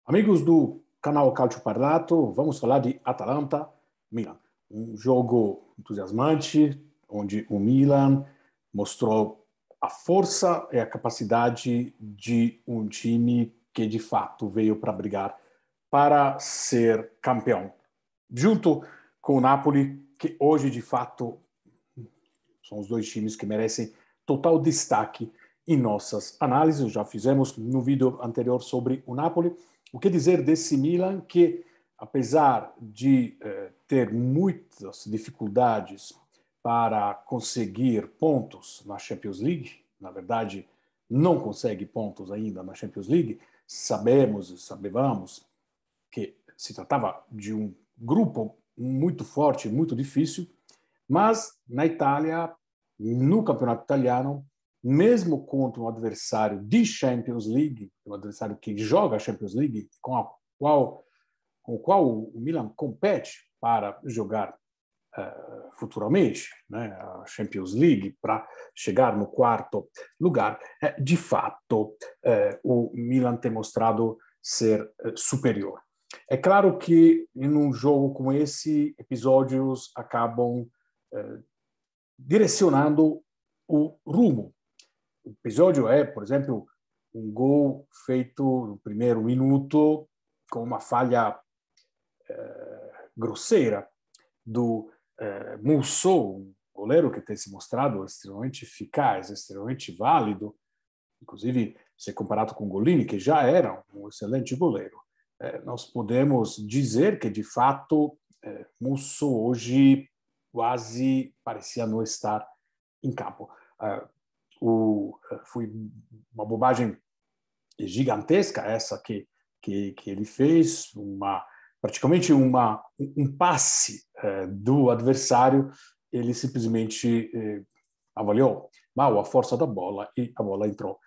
Amigos do canal Calcio Parlato, vamos falar de Atalanta-Milan. Um jogo entusiasmante, onde o Milan mostrou a força e a capacidade de um time que, de fato, veio para brigar para ser campeão. Junto com o Napoli, que hoje, de fato, são os dois times que merecem total destaque em nossas análises. Já fizemos no vídeo anterior sobre o Napoli. O que dizer desse Milan que, apesar de ter muitas dificuldades para conseguir pontos na Champions League, na verdade, não consegue pontos ainda na Champions League, sabemos que se tratava de um grupo muito forte, muito difícil, mas na Itália, no campeonato italiano, mesmo contra um adversário de Champions League, um adversário que joga a Champions League, com o qual o Milan compete para jogar futuramente, né, a Champions League, para chegar no quarto lugar, de fato, o Milan tem mostrado ser superior. É claro que em um jogo como esse, episódios acabam direcionando o rumo. O episódio é, por exemplo, um gol feito no primeiro minuto com uma falha grosseira do Musso, um goleiro que tem se mostrado extremamente eficaz, extremamente válido, inclusive se comparado com o Golini, que já era um excelente goleiro. Nós podemos dizer que, de fato, Musso hoje quase parecia não estar em campo. Foi uma bobagem gigantesca essa que ele fez, praticamente um passe do adversário, ele simplesmente avaliou mal a força da bola e a bola entrou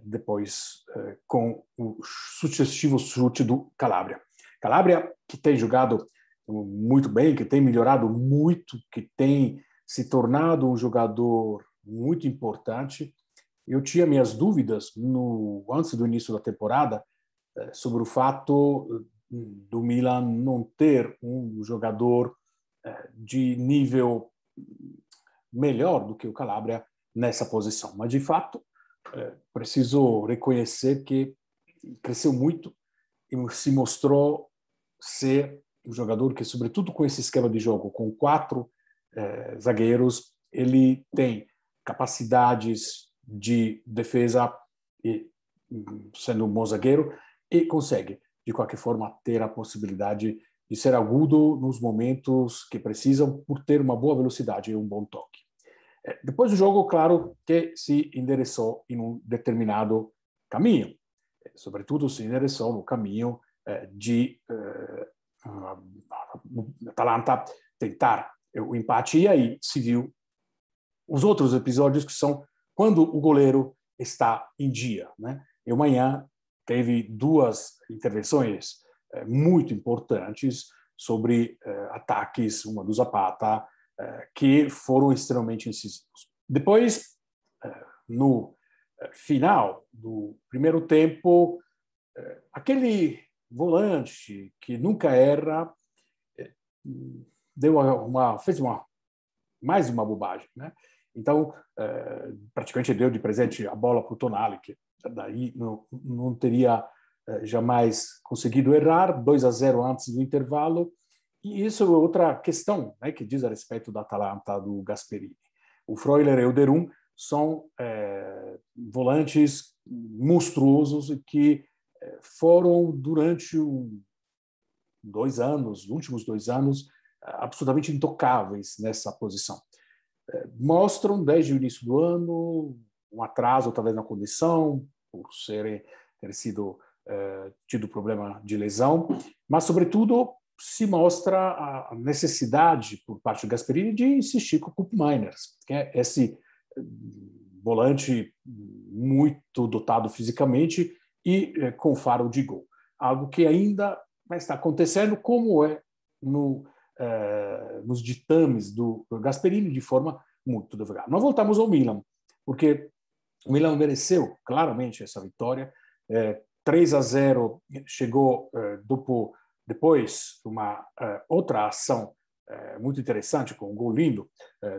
depois com o sucessivo chute do Calabria. Calabria, que tem jogado muito bem, que tem melhorado muito, que tem se tornado um jogador muito importante. Eu tinha minhas dúvidas antes do início da temporada sobre o fato do Milan não ter um jogador de nível melhor do que o Calabria nessa posição. Mas, de fato, preciso reconhecer que cresceu muito e se mostrou ser um jogador que, sobretudo com esse esquema de jogo, com 4 zagueiros, ele tem capacidades de defesa, sendo um bom zagueiro, e consegue, de qualquer forma, ter a possibilidade de ser agudo nos momentos que precisam, por ter uma boa velocidade e um bom toque. Depois do jogo, claro que se endereçou em um determinado caminho, sobretudo se endereçou no caminho de Atalanta tentar o empate, e aí se viu os outros episódios, que são quando o goleiro está em dia, né? E amanhã teve 2 intervenções muito importantes sobre ataques, uma do Zapata, que foram extremamente incisivos. Depois, no final do primeiro tempo, aquele volante que nunca erra fez mais uma bobagem, né? Então, praticamente deu de presente a bola para o Tonali, que daí não teria jamais conseguido errar, 2-0 antes do intervalo. E isso é outra questão, né, que diz a respeito da Atalanta do Gasperini. O Freuler e o Derum são volantes monstruosos que foram, durante 2 anos, os últimos 2 anos, absolutamente intocáveis nessa posição. Mostram, desde o início do ano, um atraso, talvez, na condição, por ter tido problema de lesão, mas, sobretudo, se mostra a necessidade, por parte do Gasperini, de insistir com o Koop Meiners, que é esse volante muito dotado fisicamente e com faro de gol. Algo que ainda está acontecendo, como é nos ditames do Gasperini, de forma muito devagar. Nós voltamos ao Milan, porque o Milan mereceu claramente essa vitória, 3-0 chegou depois uma outra ação muito interessante, com um gol lindo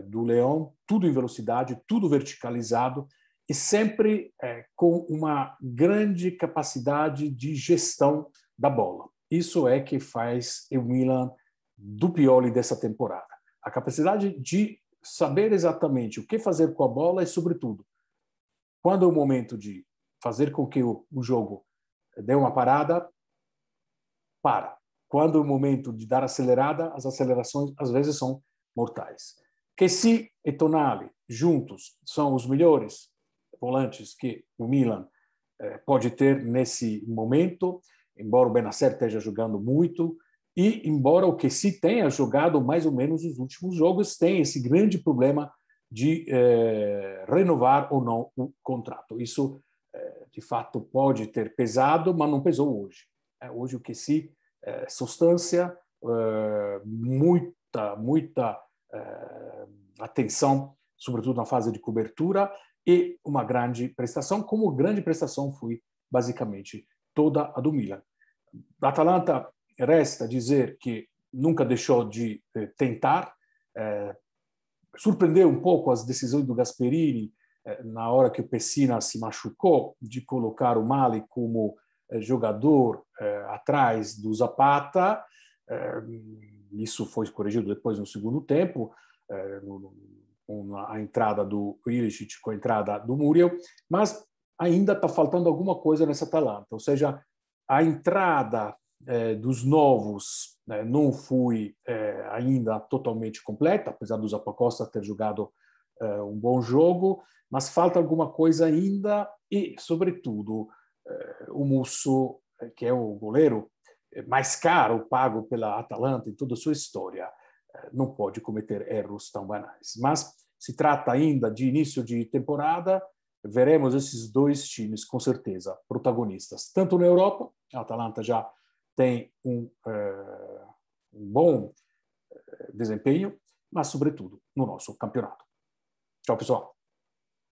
do Leão, tudo em velocidade, tudo verticalizado, e sempre com uma grande capacidade de gestão da bola. Isso é que faz o Milan do Pioli dessa temporada. A capacidade de saber exatamente o que fazer com a bola e, sobretudo, quando é o momento de fazer com que o jogo dê uma parada, para. Quando é o momento de dar acelerada, as acelerações às vezes são mortais. Kessie e Tonali juntos são os melhores volantes que o Milan pode ter nesse momento, embora o Benacer esteja jogando muito, e embora o Kessie tenha jogado mais ou menos os últimos jogos, tem esse grande problema de renovar ou não o contrato. Isso, de fato, pode ter pesado, mas não pesou hoje. Hoje o Kessie, substância, muita atenção, sobretudo na fase de cobertura, e uma grande prestação, como grande prestação foi basicamente toda a do Milan. A Atalanta resta dizer que nunca deixou de tentar, surpreendeu um pouco as decisões do Gasperini na hora que o Pessina se machucou, de colocar o Mali como jogador atrás do Zapata. Isso foi corrigido depois no segundo tempo, com a entrada do Ilicic, com a entrada do Muriel, mas ainda está faltando alguma coisa nessa Atalanta, ou seja, a entrada dos novos não foi ainda totalmente completa, apesar do Zappacosta ter jogado um bom jogo, mas falta alguma coisa ainda e, sobretudo, o Musso, que é o goleiro mais caro pago pela Atalanta em toda a sua história, não pode cometer erros tão banais. Mas se trata ainda de início de temporada, veremos esses dois times, com certeza, protagonistas, tanto na Europa, a Atalanta já tem um bom desempenho, mas, sobretudo, no nosso campeonato. Tchau, pessoal.